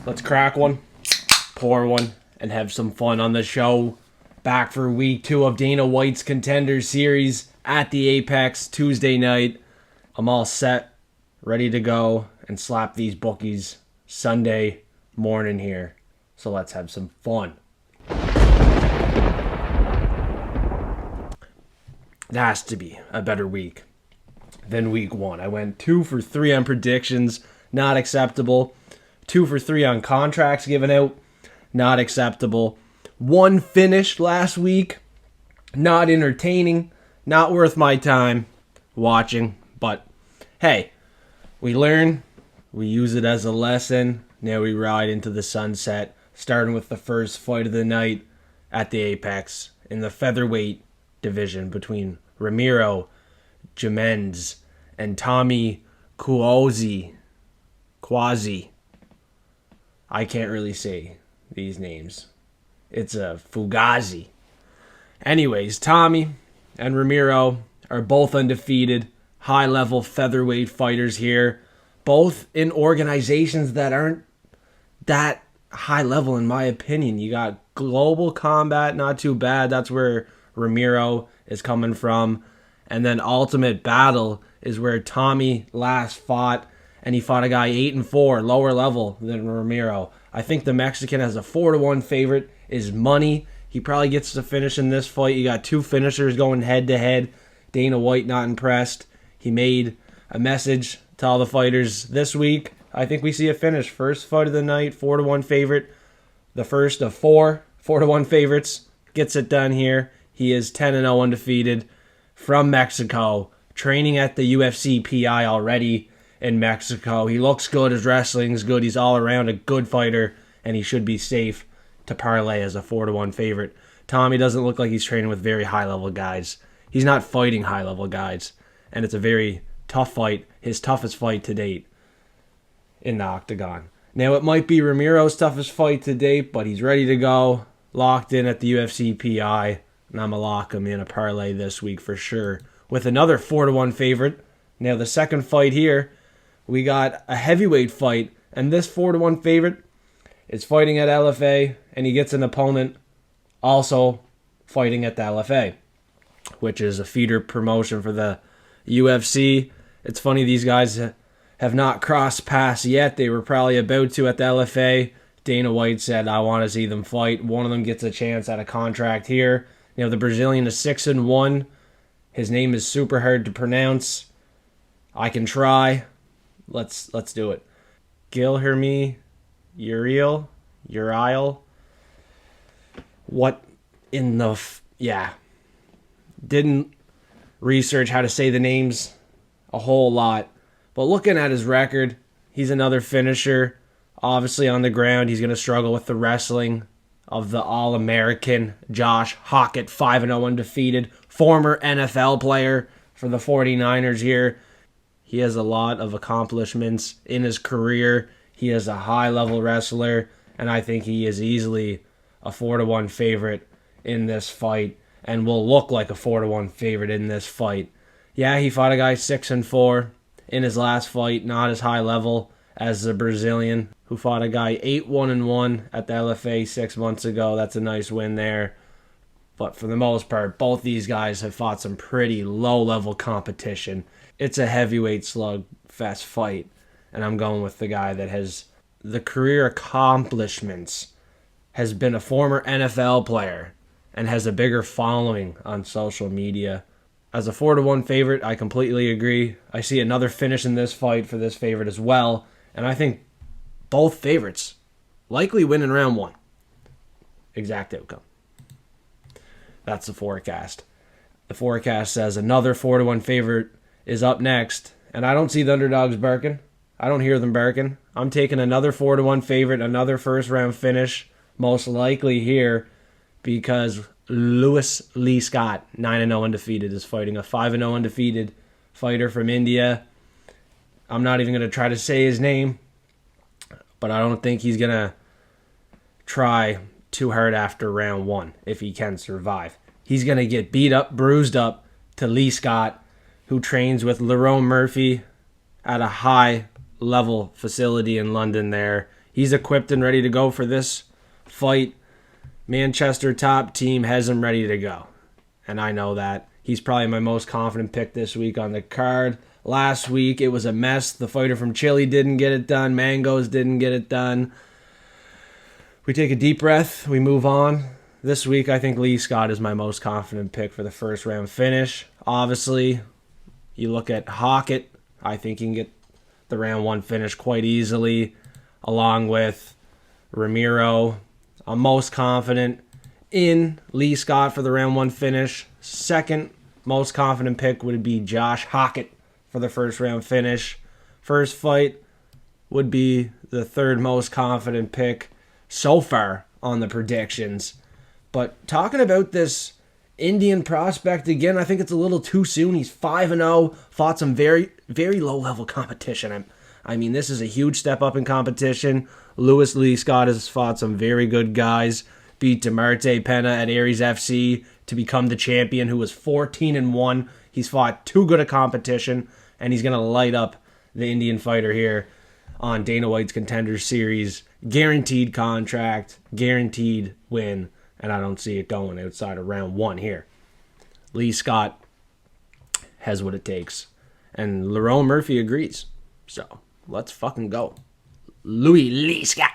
Let's crack one, pour one, and have some fun on the show. Back for week 2 of Dana White's Contender series at the Apex Tuesday night. I'm all set, ready to go, and slap these bookies Sunday morning here. So let's have some fun. It has to be a better week than week 1. I went 2 for 3 on predictions, not acceptable. 2 for 3 on contracts given out, not acceptable. 1 finished last week, not entertaining, not worth my time watching. But hey, we learn, we use it as a lesson. Now we ride into the sunset, starting with the first fight of the night at the Apex in the featherweight division between Ramiro, Jimenez, and Tommy Cuozzi. I can't really say these names. It's a Fugazi. Anyways, Tommy and Ramiro are both undefeated, high-level featherweight fighters here. Both in organizations that aren't that high level, in my opinion. You got Global Combat, not too bad. That's where Ramiro is coming from. And then Ultimate Battle is where Tommy last fought. And he fought a guy 8-4, lower level than Ramiro. I think the Mexican has a 4-1 favorite, is money. He probably gets the finish in this fight. You got 2 finishers going head-to-head. Dana White not impressed. He made a message to all the fighters this week. I think we see a finish. First fight of the night, 4-1 favorite. The first of 4 4-1 favorites. Gets it done here. He is 10-0 undefeated from Mexico. Training at the UFC PI already in Mexico. He looks good. His wrestling's good. He's all around a good fighter, and he should be safe to parlay as a 4-1 favorite. Tommy doesn't look like he's training with very high-level guys. He's not fighting high-level guys, and it's a very tough fight, his toughest fight to date in the octagon. Now, it might be Ramiro's toughest fight to date, but he's ready to go, locked in at the UFC PI, and I'm going to lock him in a parlay this week for sure with another 4-1 favorite. Now, the second fight here, we got a heavyweight fight, and this 4-1 favorite is fighting at LFA, and he gets an opponent also fighting at the LFA, which is a feeder promotion for the UFC. It's funny, these guys have not crossed paths yet. They were probably about to at the LFA. Dana White said, I want to see them fight. One of them gets a chance at a contract here. Now, the Brazilian is 6-1. His name is super hard to pronounce. I can try. Let's do it. Guilherme, Uriel. What in the... Didn't research how to say the names a whole lot. But looking at his record, he's another finisher. Obviously on the ground, he's going to struggle with the wrestling of the All-American Josh Hokit, 5-0 undefeated, former NFL player for the 49ers here. He has a lot of accomplishments in his career. He is a high-level wrestler, and I think he is easily a 4-1 favorite in this fight and will look like a 4-1 favorite in this fight. Yeah, he fought a guy 6-4 in his last fight, not as high level as the Brazilian, who fought a guy 8-1 at the LFA 6 months ago. That's a nice win there. But for the most part, both these guys have fought some pretty low-level competition. It's a heavyweight slugfest fight, and I'm going with the guy that has the career accomplishments, has been a former NFL player, and has a bigger following on social media. As a 4-1 favorite, I completely agree. I see another finish in this fight for this favorite as well, and I think both favorites likely win in round 1. Exact outcome. That's the forecast. The forecast says another 4-1 favorite is up next, and I don't see the underdogs barking. I don't hear them barking. I'm taking another 4-1 favorite, another first-round finish, most likely here, because Lewis Lee Scott, 9-0 undefeated, is fighting a 5-0 undefeated fighter from India. I'm not even going to try to say his name, but I don't think he's going to try too hard after round 1 if he can survive. He's going to get beat up, bruised up to Lee Scott, who trains with Lerone Murphy at a high-level facility in London there. He's equipped and ready to go for this fight. Manchester top team has him ready to go. And I know that. He's probably my most confident pick this week on the card. Last week, it was a mess. The fighter from Chile didn't get it done. Mangoes didn't get it done. We take a deep breath. We move on. This week, I think Lee Scott is my most confident pick for the first round finish. Obviously, you look at Hokit. I think he can get the round 1 finish quite easily, along with Ramiro. I'm most confident in Lee Scott for the round 1 finish. Second most confident pick would be Josh Hokit for the first round finish. First fight would be the third most confident pick so far on the predictions. But talking about this Indian prospect again, I think it's a little too soon. He's 5-0, fought some very, very low-level competition. I mean, this is a huge step up in competition. Lee Scott has fought some very good guys. Beat DeMarte Pena at Aries FC to become the champion, who was 14-1. He's fought too good a competition, and he's going to light up the Indian fighter here on Dana White's Contender Series. Guaranteed contract, guaranteed win, and I don't see it going outside of round 1 here. Lee Scott has what it takes, and Lerone Murphy agrees. So, let's fucking go. Lee Scott.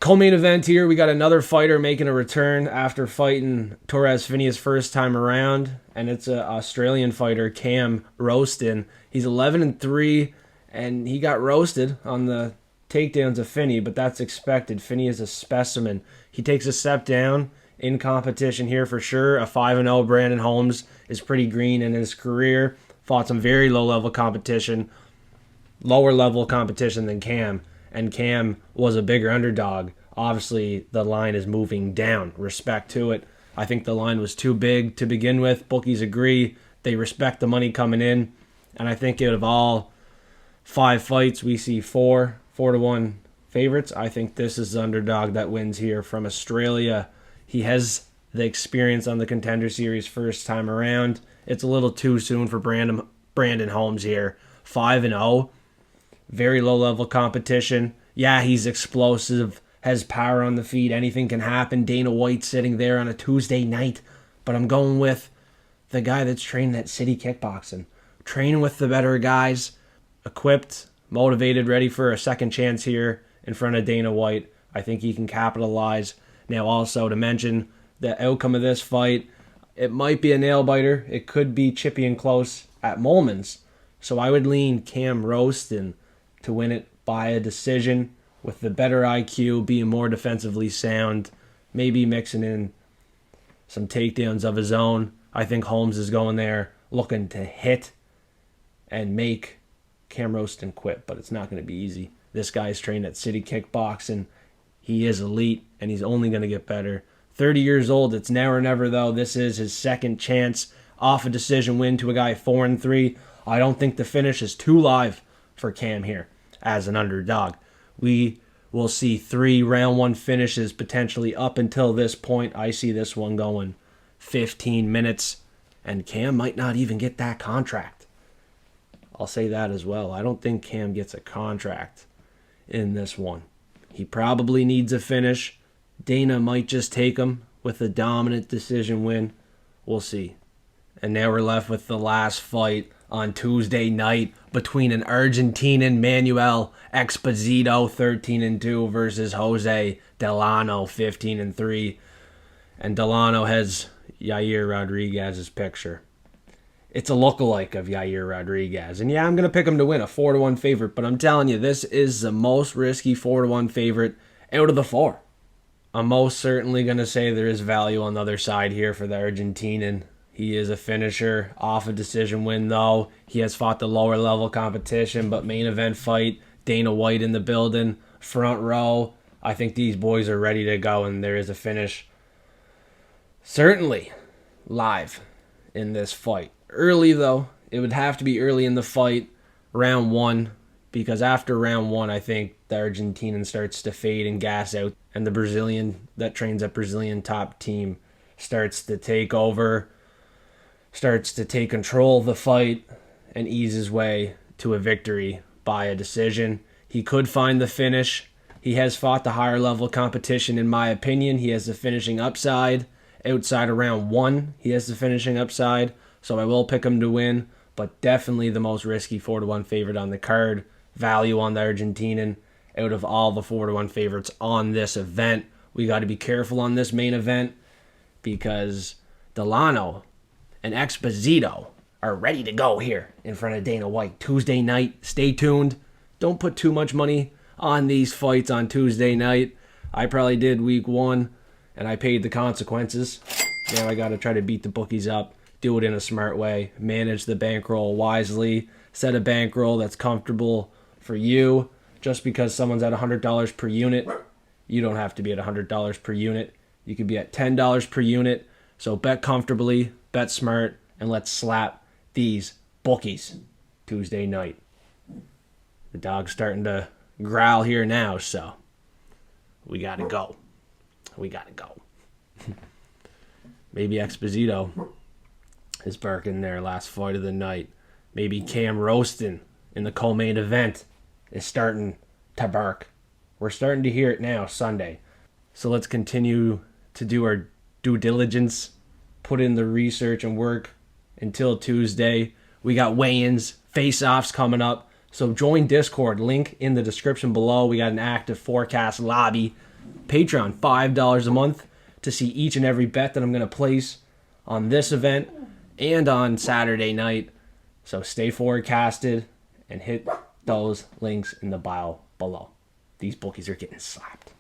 Co-main event here, we got another fighter making a return after fighting Torres Phineas first time around, and it's an Australian fighter, Cam Rowston. He's 11-3, and he got roasted on the takedowns of Finney, but that's expected. Finney is a specimen. He takes a step down in competition here for sure. A 5-0 Brandon Holmes is pretty green in his career. Fought some very low-level competition, lower-level competition than Cam. And Cam was a bigger underdog. Obviously, the line is moving down. Respect to it. I think the line was too big to begin with. Bookies agree. They respect the money coming in. And I think out of all 5 fights, we see 4-1 favorites. I think this is the underdog that wins here from Australia. He has the experience on the Contender Series first time around. It's a little too soon for Brandon Holmes here. 5-0. Very low-level competition. Yeah, he's explosive, has power on the feet. Anything can happen. Dana White sitting there on a Tuesday night. But I'm going with the guy that's training at City Kickboxing. Training with the better guys. Equipped, motivated, ready for a second chance here in front of Dana White. I think he can capitalize. Now also to mention the outcome of this fight, it might be a nail-biter. It could be chippy and close at moments. So I would lean Cam Rowston to win it by a decision with the better IQ, being more defensively sound, maybe mixing in some takedowns of his own. I think Holmes is going there looking to hit and make Cam Rowston quit, but it's not going to be easy. This guy's trained at City Kickboxing. He is elite, and he's only going to get better. 30 years old, it's now or never, though. This is his second chance off a decision win to a guy 4-3. I don't think the finish is too live for Cam here as an underdog. We will see 3 round 1 finishes potentially up until this point. I see this one going 15 minutes, and Cam might not even get that contract. I'll say that as well. I don't think Cam gets a contract in this one. He probably needs a finish. Dana might just take him with a dominant decision win. We'll see. And now we're left with the last fight on Tuesday night between an Argentinian Manuel Exposito 13-2 versus Jose Delano 15-3. And Delano has Yair Rodriguez's picture. It's a lookalike of Yair Rodriguez. And yeah, I'm going to pick him to win, a 4-1 favorite. But I'm telling you, this is the most risky 4-1 favorite out of the 4. I'm most certainly going to say there is value on the other side here for the Argentinian. He is a finisher off a decision win, though. He has fought the lower level competition, but main event fight, Dana White in the building, front row. I think these boys are ready to go, and there is a finish certainly live in this fight. Early, though, it would have to be early in the fight, round 1, because after round 1, I think the Argentinian starts to fade and gas out, and the Brazilian that trains at Brazilian top team starts to take over, starts to take control of the fight, and ease his way to a victory by a decision. He could find the finish. He has fought the higher level competition, in my opinion. He has the finishing upside. Outside of round 1, he has the finishing upside. So I will pick him to win, but definitely the most risky 4-1 favorite on the card. Value on the Argentinian out of all the 4-1 favorites on this event. We got to be careful on this main event because Delano and Exposito are ready to go here in front of Dana White Tuesday night. Stay tuned. Don't put too much money on these fights on Tuesday night. I probably did week 1, and I paid the consequences. Now I got to try to beat the bookies up, do it in a smart way, manage the bankroll wisely, set a bankroll that's comfortable for you. Just because someone's at $100 per unit, you don't have to be at $100 per unit. You could be at $10 per unit. So bet comfortably, bet smart, and let's slap these bookies Tuesday night. The dog's starting to growl here now, so we got to go. We got to go. Maybe Exposito is barking their last fight of the night. Maybe Cam Rowston in the co-main event is starting to bark. We're starting to hear it now, Sunday. So let's continue to do our due diligence, put in the research and work until Tuesday. We got weigh-ins, face-offs coming up. So join Discord, link in the description below. We got an active forecast lobby. Patreon, $5 a month to see each and every bet that I'm going to place on this event and on Saturday night. So stay forecasted and hit those links in the bio below. These bookies are getting slapped.